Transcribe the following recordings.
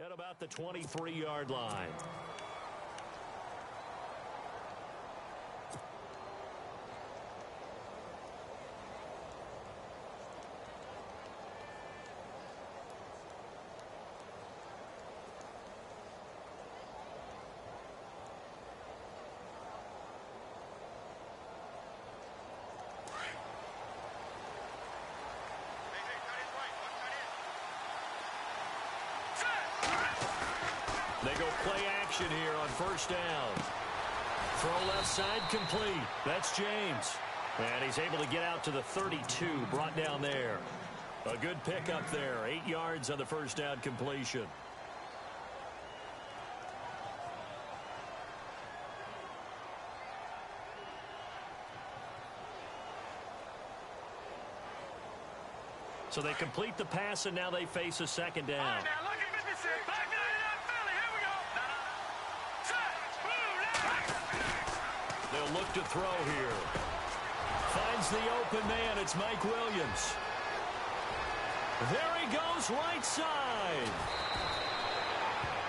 At about the 23-yard line. They go play action here on first down. Throw left side complete. That's James. And he's able to get out to the 32, brought down there. A good pickup there. 8 yards on the first down completion. So they complete the pass, and now they face a second down. All right, now look at Mississippi. Back down in Philly. Here we go. They'll look to throw here. Finds the open man. It's Mike Williams. There he goes, right side.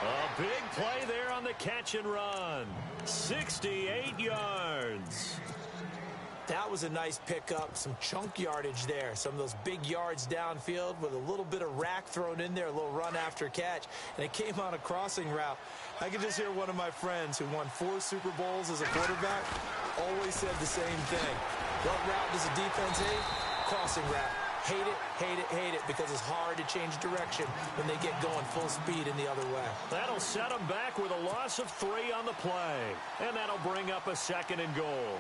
A big play there on the catch and run. 68 yards. That was a nice pickup, some chunk yardage there. Some of those big yards downfield with a little bit of rack thrown in there, a little run after catch, and it came on a crossing route. I could just hear one of my friends who won 4 Super Bowls as a quarterback always said the same thing. What route does the defense hate? Crossing route. Hate it, hate it, hate it, because it's hard to change direction when they get going full speed in the other way. That'll set them back with a loss of 3 on the play, and that'll bring up a second and goal.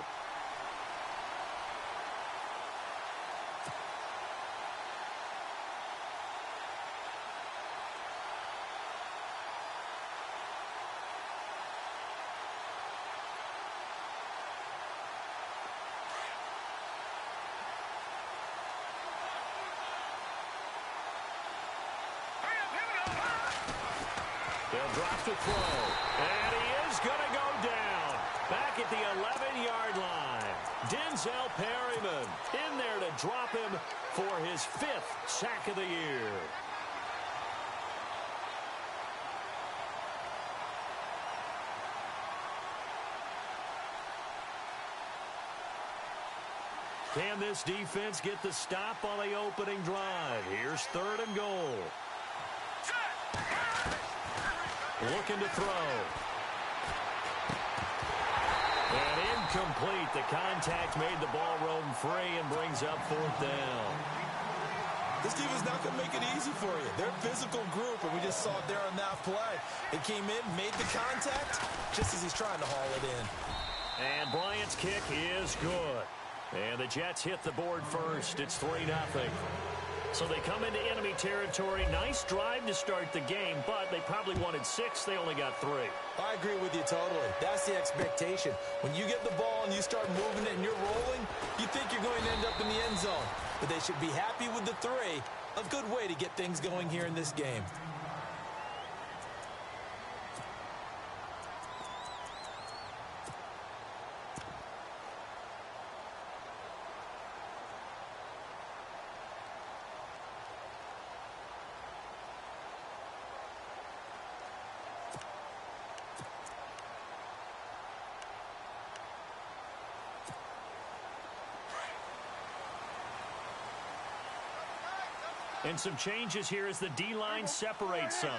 They'll drop to throw, and he is going to go down. Back at the 11-yard line. Denzel Perryman in there to drop him for his 5th sack of the year. Can this defense get the stop on the opening drive? Here's 3rd and goal. Looking to throw. And incomplete. The contact made the ball roam free and brings up 4th down. This team is not going to make it easy for you. They're a physical group, and we just saw it there on that play. They came in, made the contact, just as he's trying to haul it in. And Bryant's kick is good. And the Jets hit the board first. It's 3-0. So they come into enemy territory. Nice drive to start the game, but they probably wanted 6. They only got 3. I agree with you totally. That's the expectation. When you get the ball and you start moving it and you're rolling, you think you're going to end up in the end zone. But they should be happy with the 3. A good way to get things going here in this game. And some changes here as the D-line separates some.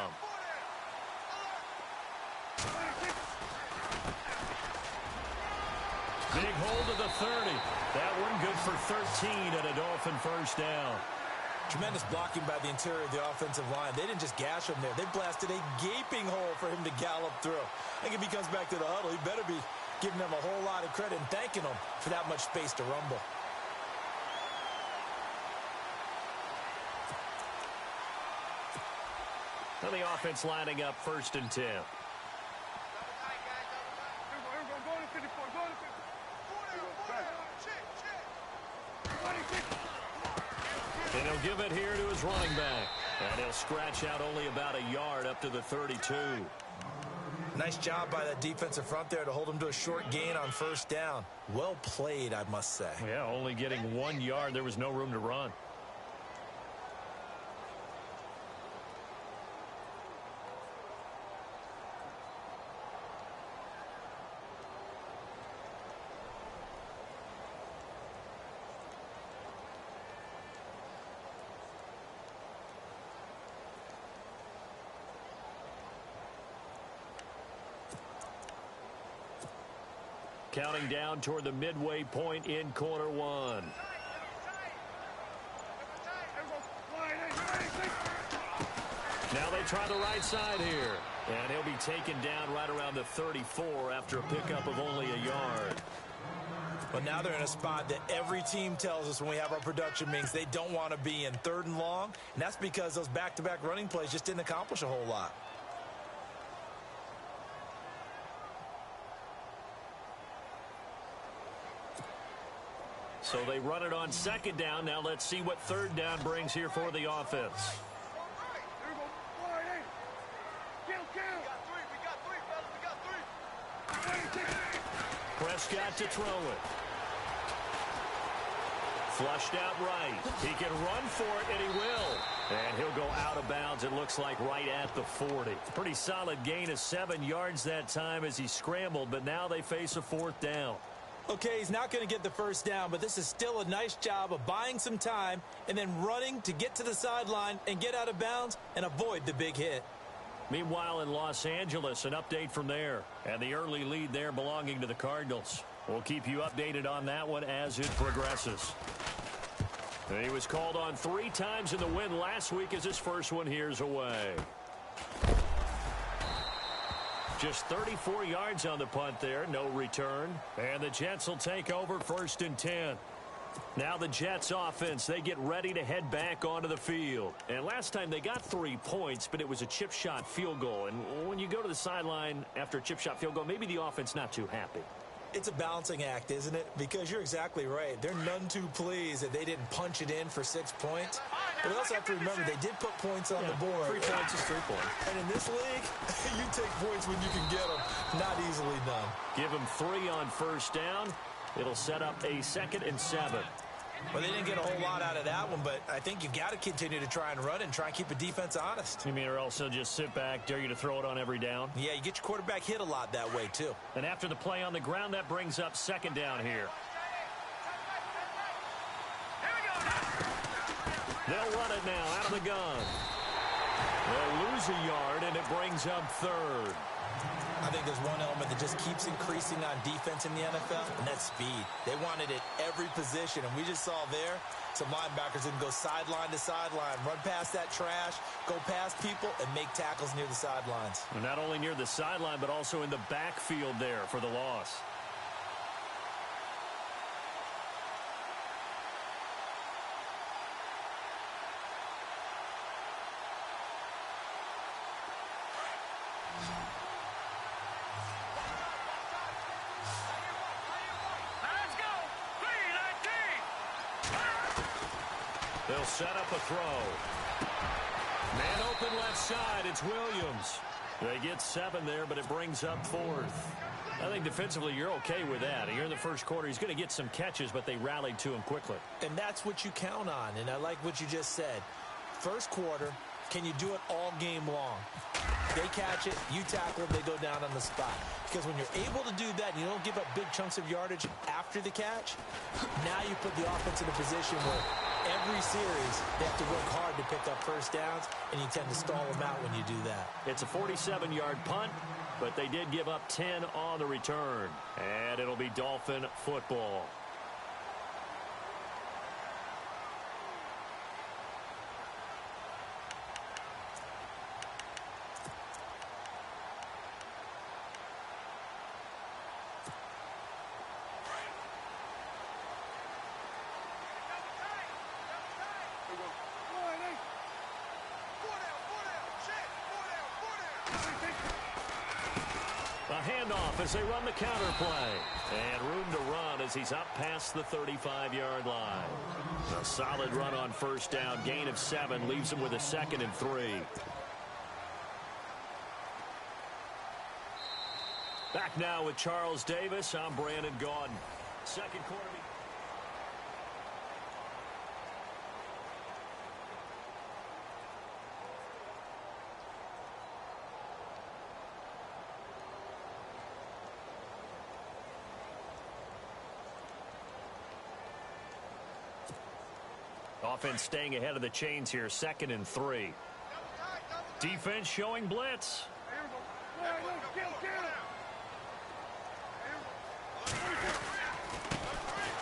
Big hold of the 30. That one good for 13 and a Dolphin first down. Tremendous blocking by the interior of the offensive line. They didn't just gash him there. They blasted a gaping hole for him to gallop through. I think if he comes back to the huddle, he better be giving them a whole lot of credit and thanking them for that much space to rumble. And the offense lining up 1st and 10. And he'll give it here to his running back. And he'll scratch out only about a yard up to the 32. Nice job by that defensive front there to hold him to a short gain on 1st down. Well played, I must say. Yeah, only getting 1 yard. There was no room to run. Counting down toward the midway point in quarter one. Now they try the right side here. And he'll be taken down right around the 34 after a pickup of only a yard. But now they're in a spot that every team tells us when we have our production meetings they don't want to be in, 3rd and long. And that's because those back-to-back running plays just didn't accomplish a whole lot. So they run it on 2nd down. Now let's see what 3rd down brings here for the offense. Prescott to throw it. Flushed out right. He can run for it, and he will. And he'll go out of bounds, it looks like, right at the 40. Pretty solid gain of 7 yards that time as he scrambled, but now they face a 4th down. Okay, he's not going to get the 1st down, but this is still a nice job of buying some time and then running to get to the sideline and get out of bounds and avoid the big hit. Meanwhile, in Los Angeles, an update from there. And the early lead there belonging to the Cardinals. We'll keep you updated on that one as it progresses. And he was called on 3 times in the win last week as his first one here's away. Just 34 yards on the punt there, no return. And the Jets will take over 1st and 10. Now the Jets offense, they get ready to head back onto the field. And last time they got 3 points, but it was a chip shot field goal. And when you go to the sideline after a chip shot field goal, maybe the offense not too happy. It's a balancing act, isn't it? Because you're exactly right. They're none too pleased that they didn't punch it in for 6 points. But we also have to remember they did put points on the board. 3 points is 3 points. And in this league, you take points when you can get them. Not easily done. Give them 3 on 1st down. It'll set up a 2nd and 7. Well, they didn't get a whole lot out of that one, but I think you got to continue to try and run and try and keep the defense honest. You mean or also just sit back, dare you to throw it on every down? Yeah, you get your quarterback hit a lot that way, too. And after the play on the ground, that brings up 2nd down here. They'll run it now out of the gun. They'll lose a yard, and it brings up 3rd. I think there's one element that just keeps increasing on defense in the NFL, and that's speed. They want it at every position, and we just saw there some linebackers that can go sideline to sideline, run past that trash, go past people, and make tackles near the sidelines. And not only near the sideline, but also in the backfield there for the loss. They'll set up a throw. Man open left side. It's Williams. They get 7 there, but it brings up 4th. I think defensively you're okay with that. Here in the first quarter, he's going to get some catches, but they rallied to him quickly. And that's what you count on, and I like what you just said. First quarter, can you do it all game long? They catch it, you tackle it, they go down on the spot. Because when you're able to do that and you don't give up big chunks of yardage after the catch, now you put the offense in a position where every series they have to work hard to pick up 1st downs, and you tend to stall them out when you do that. It's a 47-yard punt, but they did give up 10 on the return. And it'll be Dolphin football. A handoff as they run the counter play. And room to run as he's up past the 35-yard line. A solid run on 1st down. Gain of 7 leaves him with a 2nd and 3. Back now with Charles Davis. I'm Brandon Gaudin. Second quarter. Offense staying ahead of the chains here, 2nd and 3. Defense showing blitz.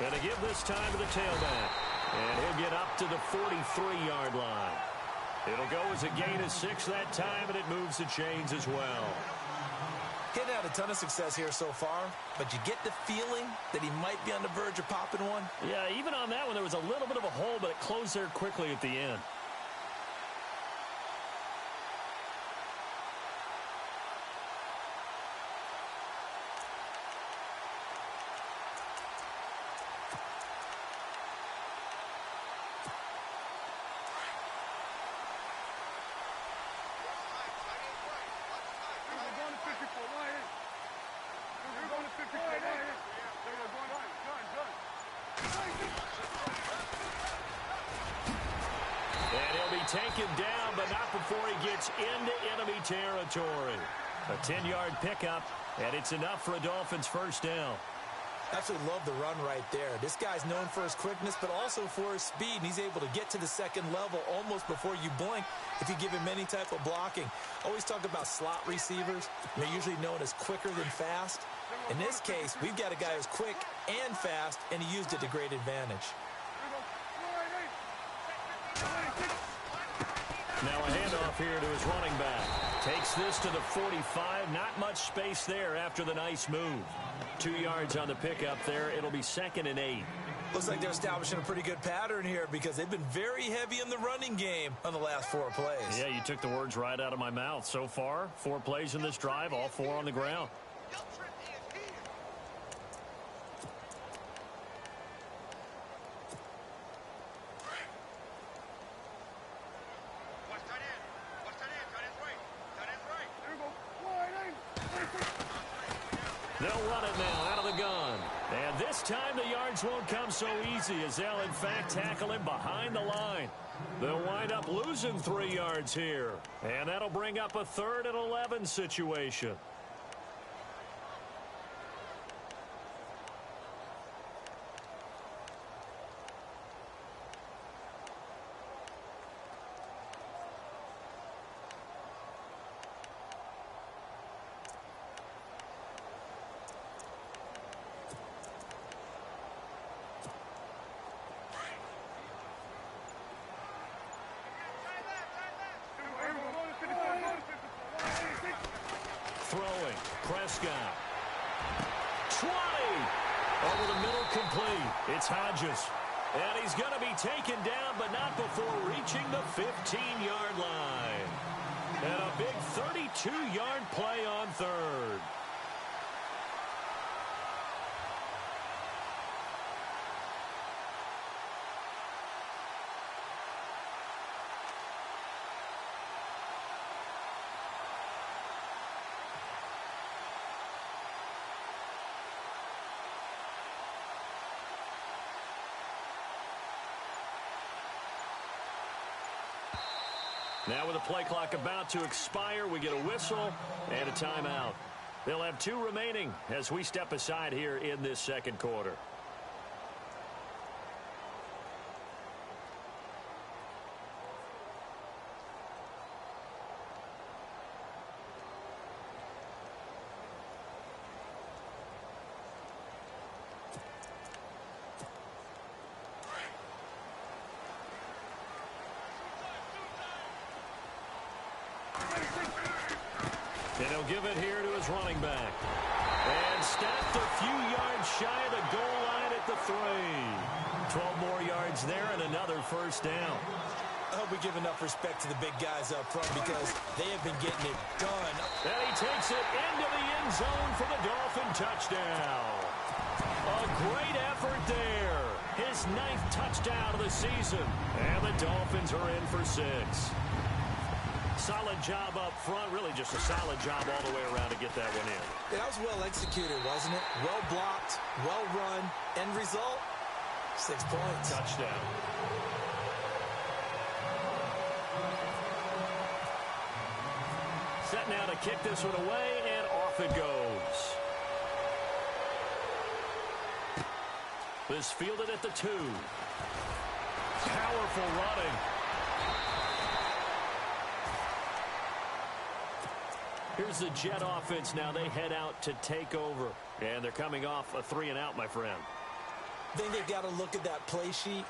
And to give this time to the tailback. And he'll get up to the 43-yard line. It'll go as a gain of 6 that time, and it moves the chains as well. Getting had a ton of success here so far, but you get the feeling that he might be on the verge of popping one. Yeah, even on that one, there was a little bit of a hole, but it closed there quickly at the end. Taken down, but not before he gets into enemy territory. A 10-yard pickup, and it's enough for a Dolphins first down. Absolutely love the run right there. This guy's known for his quickness, but also for his speed, and he's able to get to the second level almost before you blink if you give him any type of blocking. Always talk about slot receivers. They're usually known as quicker than fast. In this case, we've got a guy who's quick and fast, and he used it to great advantage. Now a handoff here to his running back. Takes this to the 45. Not much space there after the nice move. 2 yards on the pickup there. It'll be 2nd and 8. Looks like they're establishing a pretty good pattern here because they've been very heavy in the running game on the last 4 plays. Yeah, you took the words right out of my mouth. So far, 4 plays in this drive, all 4 on the ground. They'll run it now out of the gun. And this time the yards won't come so easy as they'll, in fact, tackle him behind the line. They'll wind up losing 3 yards here. And that'll bring up a 3rd and 11 situation. Throwing, Prescott. 20! Over the middle, complete. It's Hodges. And he's going to be taken down, but not before reaching the 15-yard line. And a big 32-yard play on 3rd. Now with the play clock about to expire, we get a whistle and a timeout. They'll have 2 remaining as we step aside here in this 2nd quarter. And he'll give it here to his running back. And stopped a few yards shy of the goal line at the 3. 12 more yards there and another first down. I hope we give enough respect to the big guys up front because they have been getting it done. And he takes it into the end zone for the Dolphin touchdown. A great effort there. His 9th touchdown of the season. And the Dolphins are in for 6. Solid job up front, really just a solid job all the way around to get that one in. That was well executed, wasn't it? Well blocked, well run. End result, 6 points. Touchdown. Set now to kick this one away, and off it goes. This fielded at the 2. Powerful running. Here's the Jet offense now. They head out to take over. And they're coming off a 3-and-out, my friend. I think they got to look at that play sheet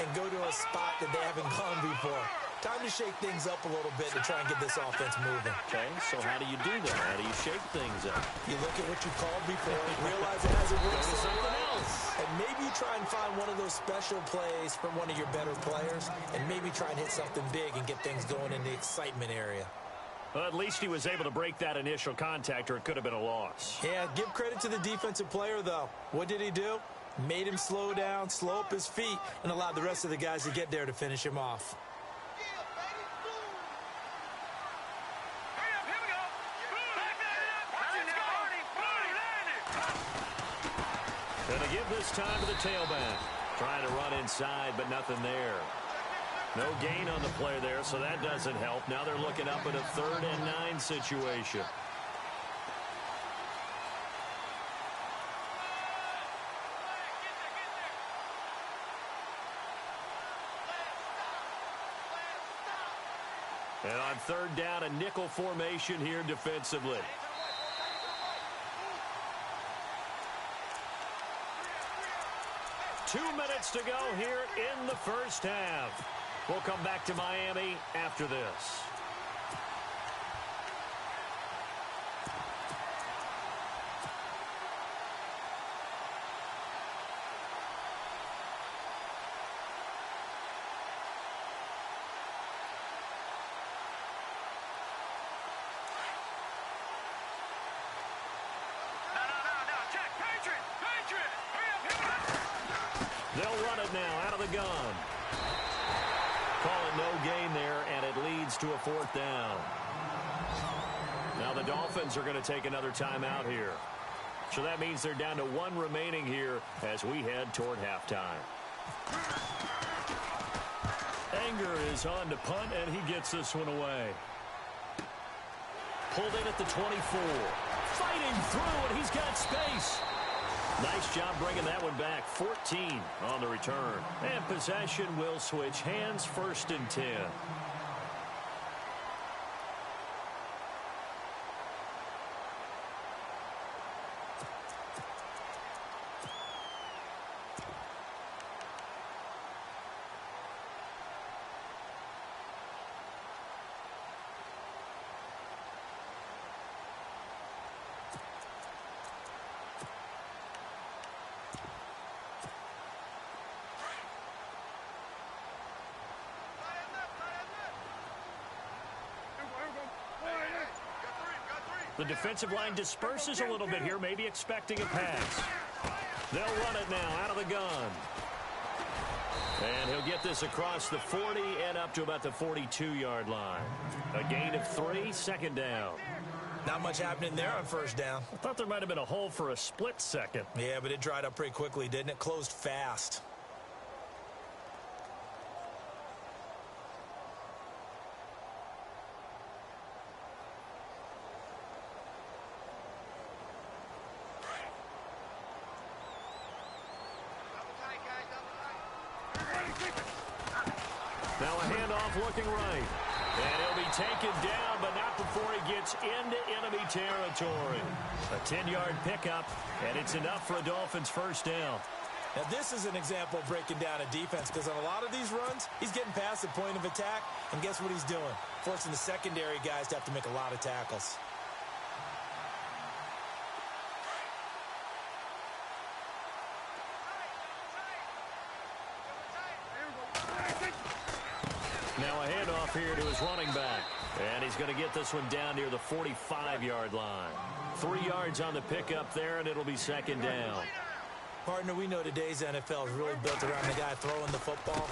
and go to a spot that they haven't gone before. Time to shake things up a little bit to try and get this offense moving. Okay, so how do you do that? How do you shake things up? You look at what you called before, realize it hasn't worked Go to something else. and maybe you try and find one of those special plays from one of your better players, and maybe try and hit something big and get things going in the excitement area. Well, at least he was able to break that initial contact, or it could have been a loss. Yeah, give credit to the defensive player, though. What did he do? Made him slow down, slow up his feet, and allowed the rest of the guys to get there to finish him off. Gonna give this time to the tailback. Trying to run inside, but nothing there. No gain on the play there, so that doesn't help. Now they're looking up at a 3rd and 9 situation. And on 3rd down, a nickel formation here defensively. Two minutes to go here in the first half. We'll come back to Miami after this. They'll run it now out of the gun. Call it no gain there, and it leads to a 4th down. Now the Dolphins are going to take another timeout here. So that means they're down to 1 remaining here as we head toward halftime. Anger is on to punt, and he gets this one away. Pulled in at the 24. Fighting through, and he's got space. Nice job bringing that one back. 14 on the return. And possession will switch hands, 1st and 10. The defensive line disperses a little bit here, maybe expecting a pass. They'll run it now out of the gun. And he'll get this across the 40 and up to about the 42-yard line. A gain of 3, 2nd down. Not much happening there on 1st down. I thought there might have been a hole for a split second. Yeah, but it dried up pretty quickly, didn't it? Closed fast. Now a handoff looking right. And he'll be taken down, but not before he gets into enemy territory. A 10-yard pickup, and it's enough for a Dolphins 1st down. Now this is an example of breaking down a defense, because on a lot of these runs, he's getting past the point of attack, and guess what he's doing? Forcing the secondary guys to have to make a lot of tackles. Now a handoff here to his running back. And he's going to get this one down near the 45-yard line. 3 yards on the pickup there, and it'll be 2nd down. Partner, we know today's NFL is really built around the guy throwing the football.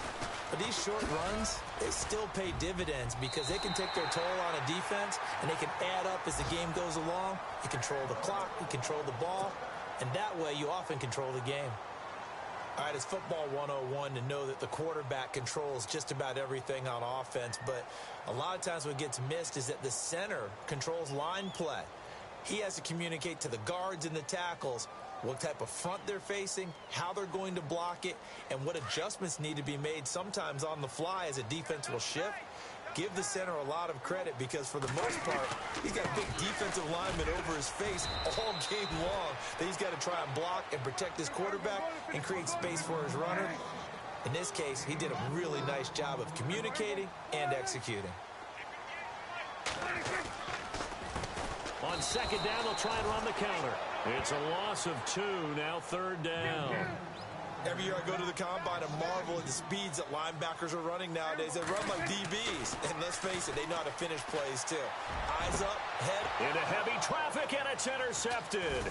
But these short runs, they still pay dividends because they can take their toll on a defense, and they can add up as the game goes along. You control the clock, you control the ball, and that way you often control the game. All right, it's football 101 to know that the quarterback controls just about everything on offense, but a lot of times what gets missed is that the center controls line play. He has to communicate to the guards and the tackles what type of front they're facing, how they're going to block it, and what adjustments need to be made sometimes on the fly as a defense will shift. give the center a lot of credit because for the most part, he's got big defensive linemen over his face all game long that he's got to try and block and protect his quarterback and create space for his runner. In this case, he did a really nice job of communicating and executing. On second down, they'll try and run the counter. It's a loss of 2, now third down. Every year I go to the combine and marvel at the speeds that linebackers are running nowadays. They run like DBs. And let's face it, they know how to finish plays too. Eyes up, head. Into heavy traffic, and it's intercepted.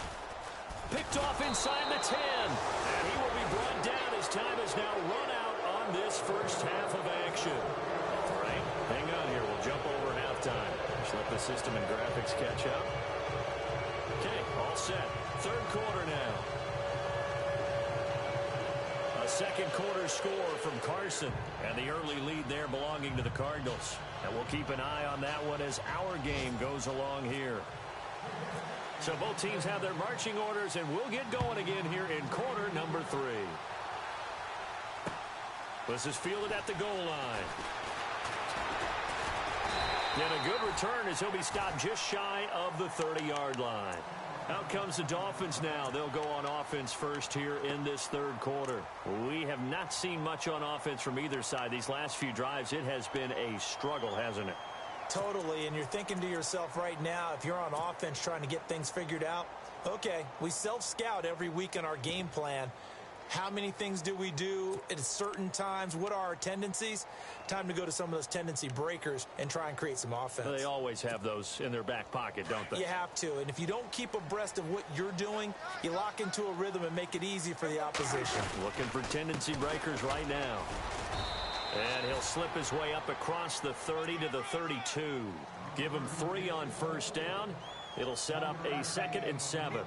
Picked off inside the 10. And he will be brought down. His time is now run out on this first half of action. All right, hang on here. We'll jump over halftime. Just let the system and graphics catch up. Okay, all set. Third quarter now. A second quarter score from Carson. And the early lead there belonging to the Cardinals. And we'll keep an eye on that one as our game goes along here. So both teams have their marching orders, and we'll get going again here in quarter number 3. This is fielded at the goal line. And a good return as he'll be stopped just shy of the 30-yard line. Out comes the Dolphins now. They'll go on offense first here in this third quarter. We have not seen much on offense from either side. These last few drives, it has been a struggle, hasn't it? Totally, and you're thinking to yourself right now, if you're on offense trying to get things figured out, okay, we self-scout every week in our game plan. How many things do we do at certain times? What are our tendencies? Time to go to some of those tendency breakers and try and create some offense. They always have those in their back pocket, don't they? You have to, and if you don't keep abreast of what you're doing, you lock into a rhythm and make it easy for the opposition. Looking for tendency breakers right now. And he'll slip his way up across the 30 to the 32. Give him 3 on first down. It'll set up a 2nd and 7.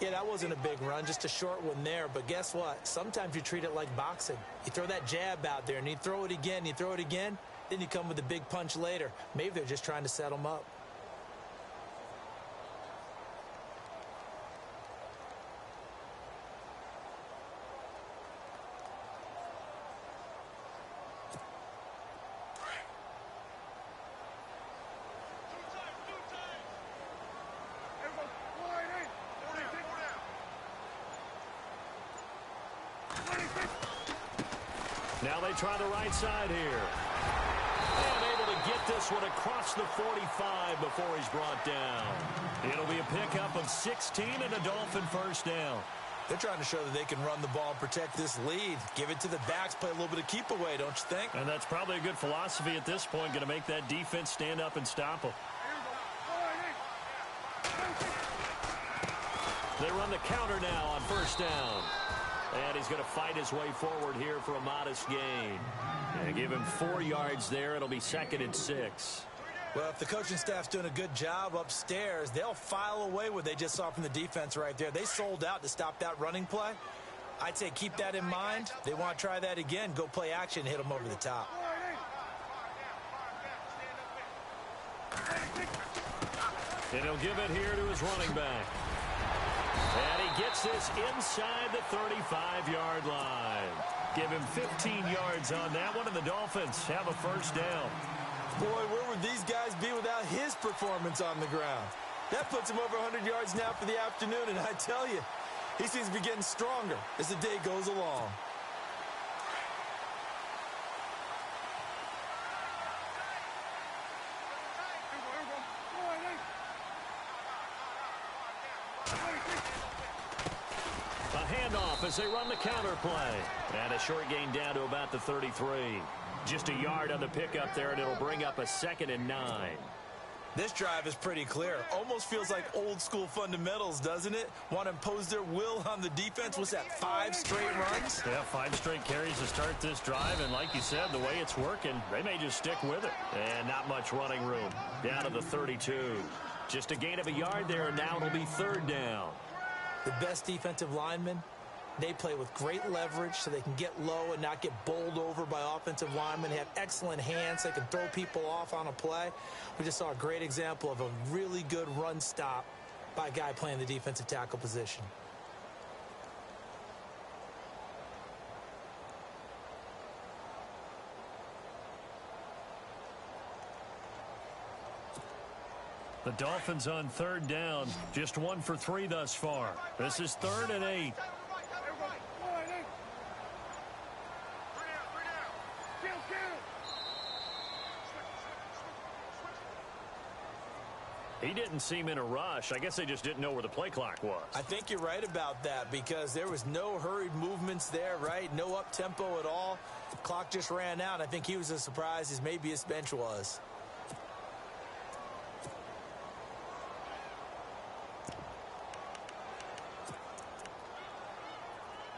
Yeah, that wasn't a big run, just a short one there. But guess what? Sometimes you treat it like boxing. You throw that jab out there, and you throw it again, then you come with a big punch later. Maybe they're just trying to set them up. Now they try the right side here. And able to get this one across the 45 before he's brought down. It'll be a pickup of 16 and a Dolphin first down. They're trying to show that they can run the ball and protect this lead. Give it to the backs, play a little bit of keep away, don't you think? And that's probably a good philosophy at this point, going to make that defense stand up and stop them. They run the counter now on first down. And he's going to fight his way forward here for a modest gain. And give him 4 yards there. It'll be 2nd and 6. Well, if the coaching staff's doing a good job upstairs, they'll file away what they just saw from the defense right there. They sold out to stop that running play. I'd say keep that in mind. They want to try that again. Go play action, hit them over the top. And he'll give it here to his running back. And he gets this inside the 35-yard line. Give him 15 yards on that one, and the Dolphins have a first down. Boy, where would these guys be without his performance on the ground? That puts him over 100 yards now for the afternoon, and I tell you, he seems to be getting stronger as the day goes along. As they run the counter play. And a short gain down to about the 33. Just a yard on the pickup there, and it'll bring up a 2nd and 9. This drive is pretty clear. Almost feels like old school fundamentals, doesn't it? Want to impose their will on the defense. What's that, 5 straight runs? Yeah, 5 straight carries to start this drive. And like you said, the way it's working, they may just stick with it. And not much running room. Down to the 32. Just a gain of a yard there, and now it'll be 3rd down. The best defensive linemen, they play with great leverage so they can get low and not get bowled over by offensive linemen. They have excellent hands. They can throw people off on a play. We just saw a great example of a really good run stop by a guy playing the defensive tackle position. The Dolphins on third down, just 1 for 3 thus far. This is 3rd and 8. He didn't seem in a rush. I guess they just didn't know where the play clock was. I think you're right about that because there was no hurried movements there, right? No up-tempo at all. The clock just ran out. I think he was as surprised as maybe his bench was.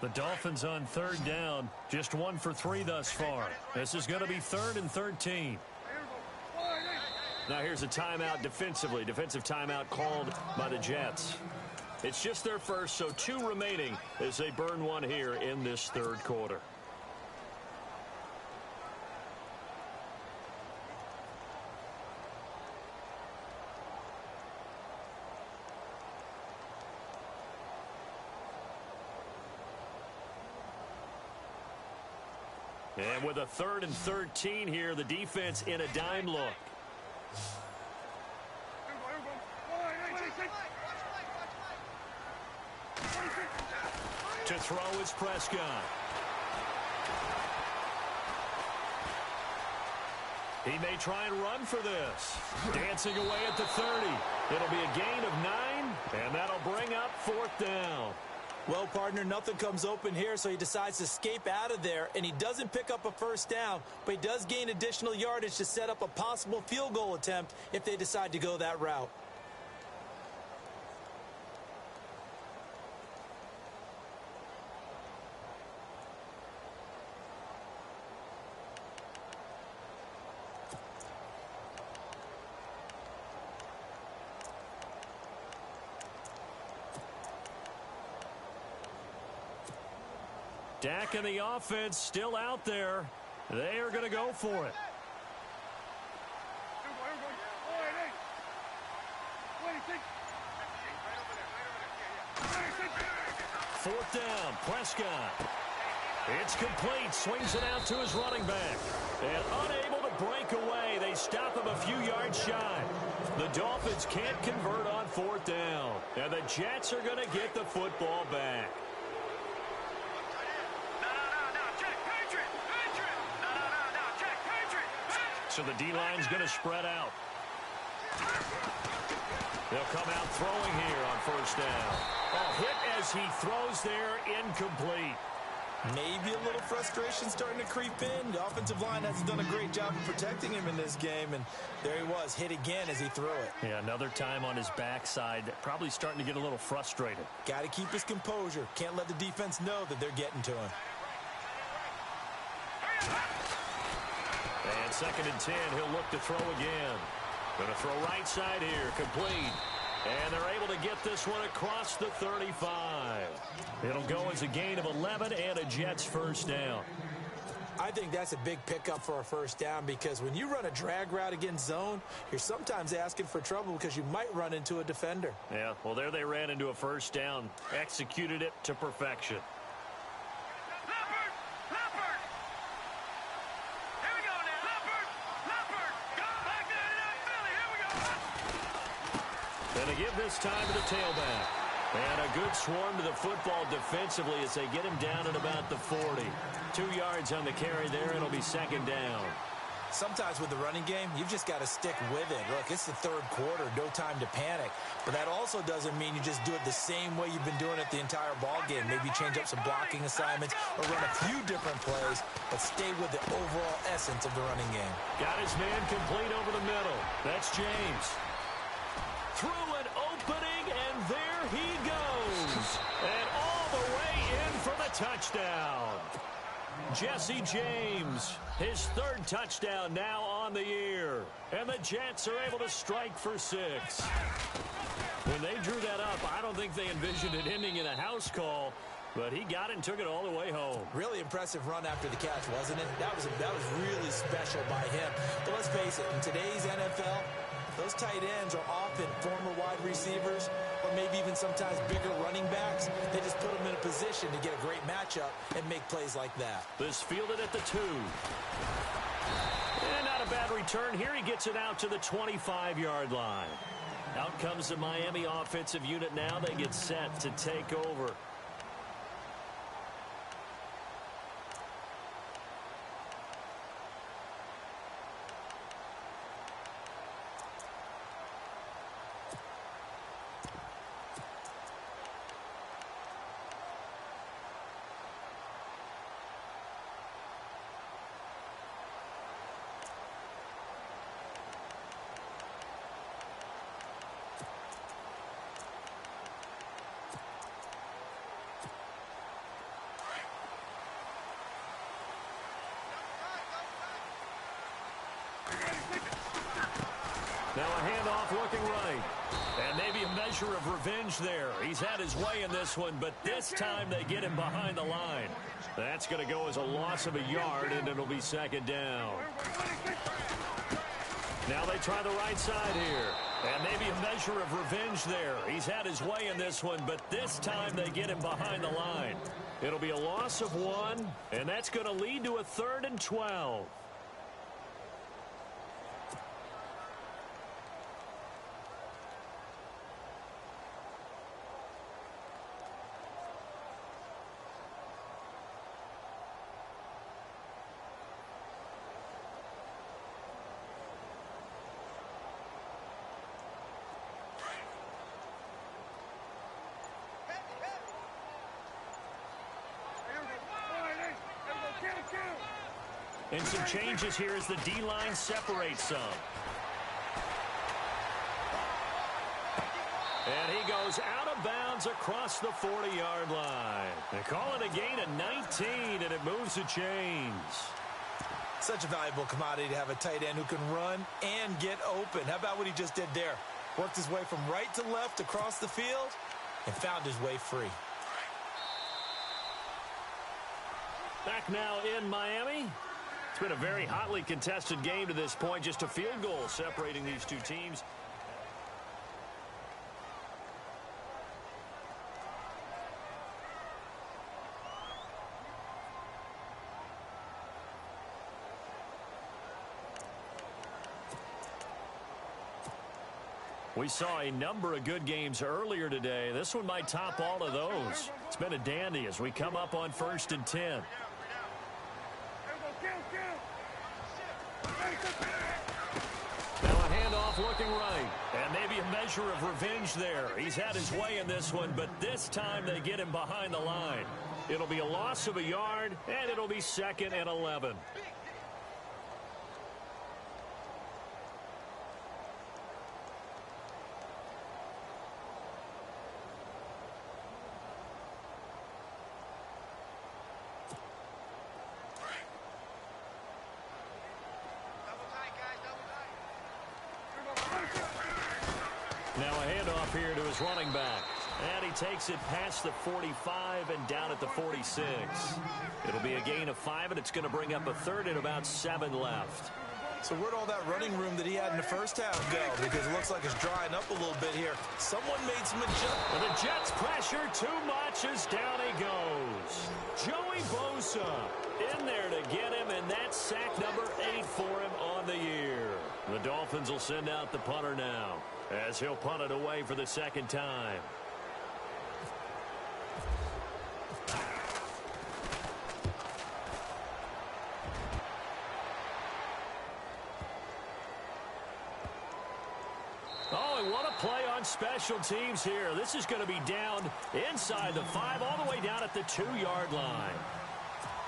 The Dolphins on third down, just 1 for 3 thus far. This is going to be 3rd and 13. Now here's a timeout defensively. Defensive timeout called by the Jets. It's just their first, so 2 remaining as they burn 1 here in this 3rd quarter. And with a 3rd and 13 here, the defense in a dime look. To throw is Prescott. He may try and run for this. Dancing away at the 30. It'll be a gain of 9, and that'll bring up 4th down. Well, partner, nothing comes open here, so he decides to escape out of there, and he doesn't pick up a first down, but he does gain additional yardage to set up a possible field goal attempt if they decide to go that route. Dak and the offense still out there. They are going to go for it. Fourth down, Prescott. It's complete. Swings it out to his running back. And unable to break away. They stop him a few yards shy. The Dolphins can't convert on 4th down. And the Jets are going to get the football back. So the D-line's going to spread out. They'll come out throwing here on 1st down. A hit as he throws there, incomplete. Maybe a little frustration starting to creep in. The offensive line hasn't done a great job of protecting him in this game, and there he was, hit again as he threw it. Yeah, another time on his backside, probably starting to get a little frustrated. Got to keep his composure. Can't let the defense know that they're getting to him. And 2nd and 10, he'll look to throw again. Going to throw right side here, complete. And they're able to get this one across the 35. It'll go as a gain of 11 and a Jets first down. I think that's a big pickup for a first down because when you run a drag route against zone, you're sometimes asking for trouble because you might run into a defender. Yeah, well, there they ran into a first down. Executed it to perfection. And they give this time to the tailback. And a good swarm to the football defensively as they get him down at about the 40. 2 yards on the carry there. It'll be 2nd down. Sometimes with the running game, you've just got to stick with it. Look, it's the 3rd quarter, no time to panic. But that also doesn't mean you just do it the same way you've been doing it the entire ball game. Maybe change up some blocking assignments or run a few different plays, but stay with the overall essence of the running game. Got his man complete over the middle. That's James. Through an opening, and there he goes. And all the way in for the touchdown. Jesse James, his 3rd touchdown now on the year. And the Jets are able to strike for 6. When they drew that up, I don't think they envisioned it ending in a house call, but he got it and took it all the way home. Really impressive run after the catch, wasn't it? That was really special by him. But let's face it, in today's NFL, those tight ends are often former wide receivers or maybe even sometimes bigger running backs. They just put them in a position to get a great matchup and make plays like that. This fielded at the 2. And not a bad return. Here he gets it out to the 25-yard line. Out comes the Miami offensive unit now. They get set to take over. Now a handoff looking right. And maybe a measure of revenge there. He's had his way in this one, but this time they get him behind the line. That's going to go as a loss of a yard, and it'll be second down. Now they try the right side here. And maybe a measure of revenge there. He's had his way in this one, but this time they get him behind the line. It'll be a loss of 1, and that's going to lead to a 3rd and 12. And some changes here as the D-line separates some. And he goes out of bounds across the 40-yard line. They call it a gain of 19, and it moves the chains. Such a valuable commodity to have a tight end who can run and get open. How about what he just did there? Worked his way from right to left across the field and found his way free. Back now in Miami. It's been a very hotly contested game to this point. Just a field goal separating these two teams. We saw a number of good games earlier today. This one might top all of those. It's been a dandy as we come up on 1st and 10. Now a handoff looking right. And maybe a measure of revenge there. He's had his way in this one, but this time they get him behind the line. It'll be a loss of a yard, and it'll be 2nd and 11. Now a handoff here to his running back. And he takes it past the 45 and down at the 46. It'll be a gain of 5, and it's going to bring up a 3rd and about 7 left. So where'd all that running room that he had in the first half go? Because it looks like it's drying up a little bit here. Someone made some adjustments. And the Jets pressure too much as down he goes. Joey Bosa in there to get him, and that's sack number 8 for him on the year. The Dolphins will send out the punter now, as he'll punt it away for the 2nd time. Oh, and what a play on special teams here. This is going to be down inside the 5, all the way down at the 2-yard line.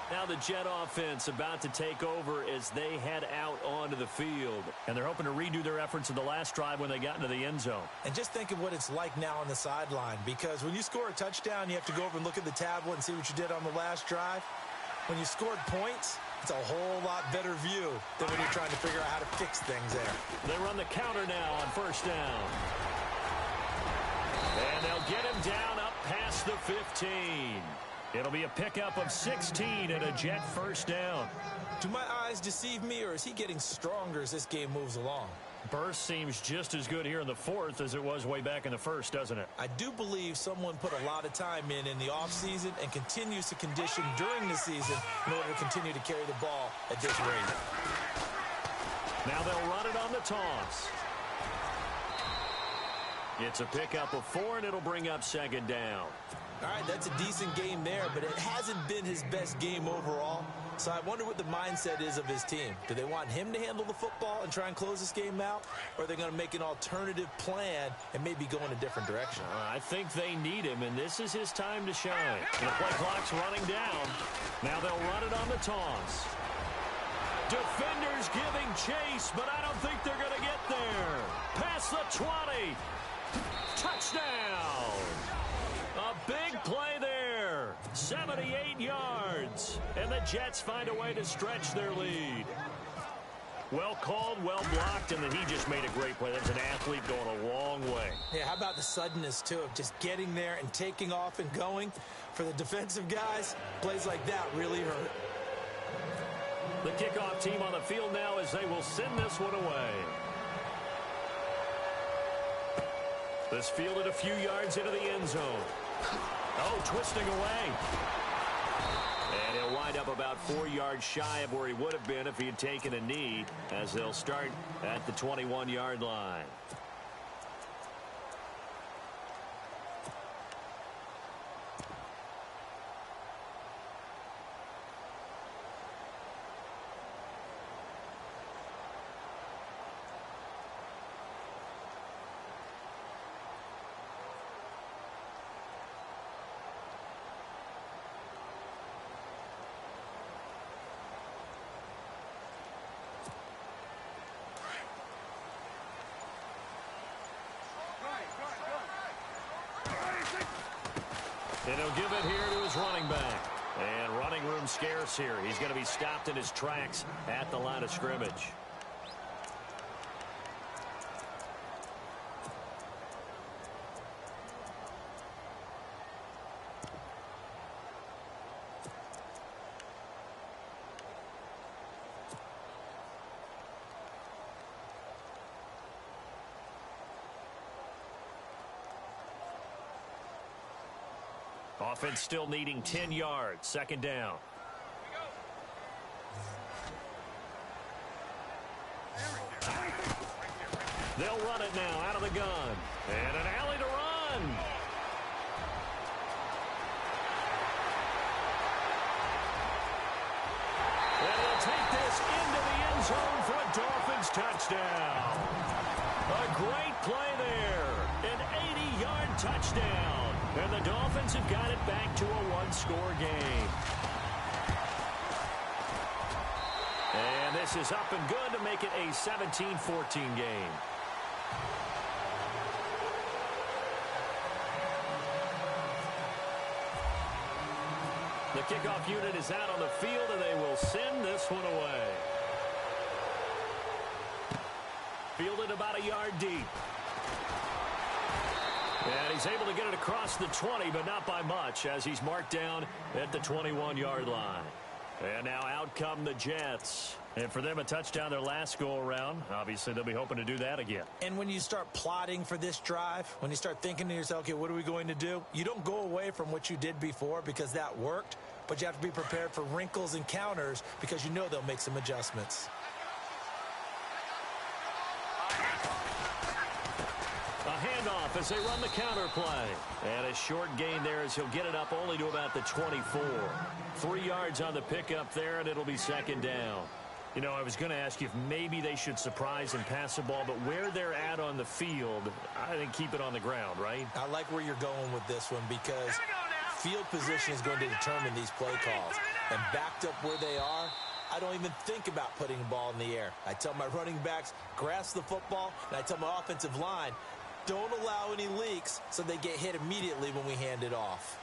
Now the Jet offense about to take over as they head out onto the field. And they're hoping to redo their efforts in the last drive when they got into the end zone. And just think of what it's like now on the sideline. Because when you score a touchdown, you have to go over and look at the tablet and see what you did on the last drive. When you scored points, it's a whole lot better view than when you're trying to figure out how to fix things there. They run the counter now on 1st down. And they'll get him down up past the 15. It'll be a pickup of 16 and a Jet 1st down. Do my eyes deceive me, or is he getting stronger as this game moves along? Burst seems just as good here in the 4th as it was way back in the 1st, doesn't it? I do believe someone put a lot of time in the offseason and continues to condition during the season in order to continue to carry the ball at this rate. Now they'll run it on the toss. It's a pickup of 4, and it'll bring up second down. All right, that's a decent game there, but it hasn't been his best game overall. So I wonder what the mindset is of his team. Do they want him to handle the football and try and close this game out? Or are they going to make an alternative plan and maybe go in a different direction? I think they need him, and this is his time to shine. The play clock's running down. Now they'll run it on the toss. Defenders giving chase, but I don't think they're going to get there. Past the 20. Touchdown. A big play there. 78 yards. And the Jets find a way to stretch their lead. Well called, well blocked, and then he just made a great play. That's an athlete going a long way. Yeah, how about the suddenness, too, of just getting there and taking off and going? For the defensive guys, plays like that really hurt. The kickoff team on the field now as they will send this one away. This fielded a few yards into the end zone. Oh, twisting away. And he'll wind up about 4 yards shy of where he would have been if he had taken a knee, as they'll start at the 21-yard line. And he'll give it here to his running back. And running room scarce here. He's going to be stopped in his tracks at the line of scrimmage. Offense still needing 10 yards. Second down. They'll run it now out of the gun. And an alley to run. And they'll take this into the end zone for a Dolphins touchdown. A great play there. An 80-yard touchdown. And the Dolphins have got it back to a one-score game. And this is up and good to make it a 17-14 game. The kickoff unit is out on the field, and they will send this one away. Fielded about a yard deep. And he's able to get it across the 20, but not by much, as he's marked down at the 21-yard line. And now out come the Jets. And for them, a touchdown their last go-around. Obviously, they'll be hoping to do that again. And when you start plotting for this drive, when you start thinking to yourself, okay, what are we going to do? You don't go away from what you did before because that worked, but you have to be prepared for wrinkles and counters because you know they'll make some adjustments. Handoff as they run the counter play. And a short gain there as he'll get it up only to about the 24. 3 yards on the pickup there, and it'll be second down. You know, I was going to ask you if maybe they should surprise and pass the ball, but where they're at on the field, I think keep it on the ground, right? I like where you're going with this one because field position is going to determine these play calls. And backed up where they are, I don't even think about putting the ball in the air. I tell my running backs, grasp the football, and I tell my offensive line, don't allow any leaks so they get hit immediately when we hand it off.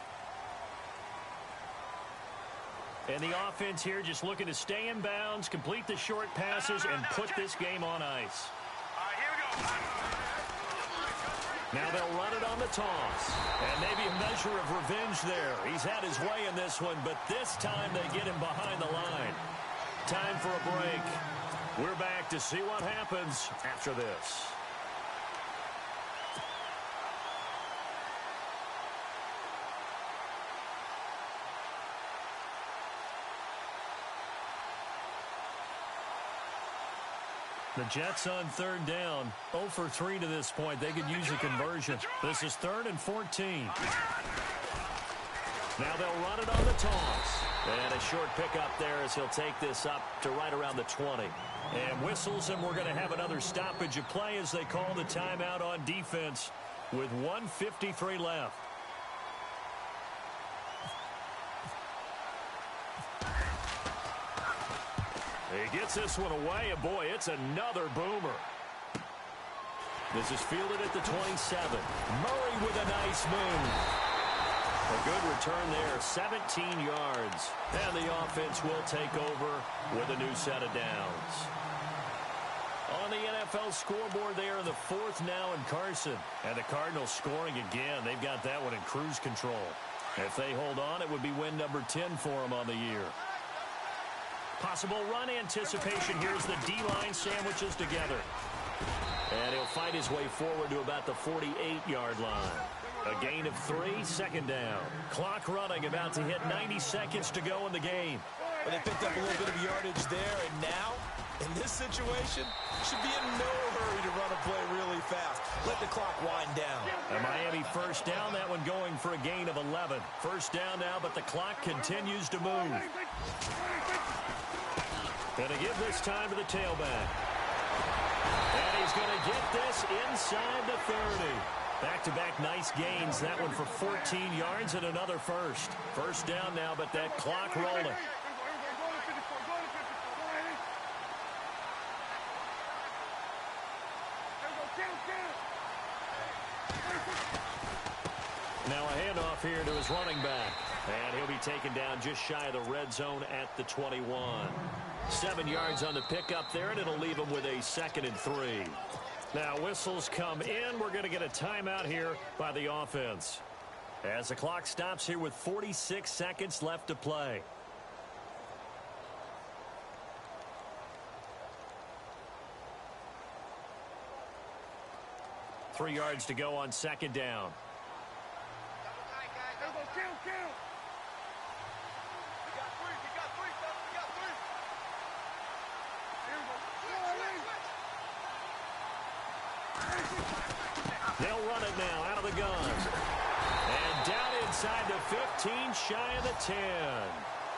And the offense here just looking to stay in bounds, complete the short passes, and put this game on ice. Here we go. Now they'll run it on the toss. And maybe a measure of revenge there. He's had his way in this one, but this time they get him behind the line. Time for a break. We're back to see what happens after this. The Jets on third down, 0 for 3 to this point. They could use a conversion. This is 3rd and 14. Now they'll run it on the toss. And a short pickup there as he'll take this up to right around the 20. And whistles, and we're going to have another stoppage of play as they call the timeout on defense with 1:53 left. He gets this one away, and boy, it's another boomer. This is fielded at the 27. Murray with a nice move. A good return there, 17 yards. And the offense will take over with a new set of downs. On the NFL scoreboard there in the 4th now and Carson. And the Cardinals scoring again. They've got that one in cruise control. If they hold on, it would be win number 10 for them on the year. Possible run anticipation. Here's the D-line sandwiches together. And he'll fight his way forward to about the 48-yard line. A gain of 3, 2nd down. Clock running, about to hit 90 seconds to go in the game. Well, they picked up a little bit of yardage there, and now, in this situation, should be in no hurry to run a play really fast. Let the clock wind down. A Miami 1st down, that one going for a gain of 11. 1st down now, but the clock continues to move. Gonna give this time to the tailback. And he's going to get this inside the 30. Back-to-back nice gains. That one for 14 yards and another first. 1st down now, but that clock rolling. Now a handoff here to his running back. And he'll be taken down just shy of the red zone at the 21. 7 yards on the pickup there, and it'll leave him with a 2nd and 3. Now whistles come in. We're going to get a timeout here by the offense. As the clock stops here with 46 seconds left to play. Three yards to go on 2nd down. They'll run it now out of the gun. And down inside the 15, shy of the 10.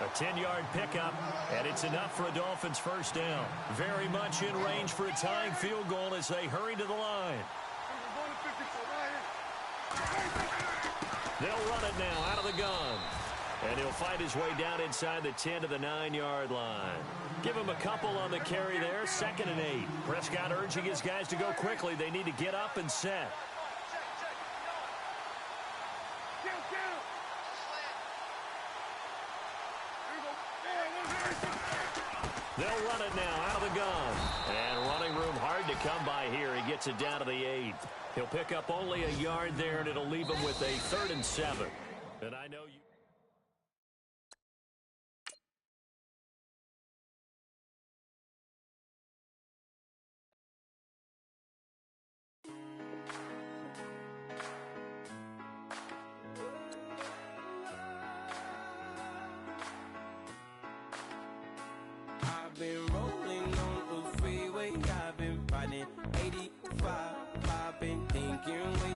A 10-yard pickup, and it's enough for a Dolphins 1st down. Very much in range for a tying field goal as they hurry to the line. They'll run it now out of the gun. And he'll fight his way down inside the 10 to the 9-yard line. Give him a couple on the carry there, 2nd and 8. Prescott urging his guys to go quickly. They need to get up and set. They'll run it now out of the gun. And running room hard to come by here. He gets it down to the 8. He'll pick up only a yard there, and it'll leave him with a 3rd and 7. And I know you... I've been rolling on the freeway, I've been riding 85, I've been thinking way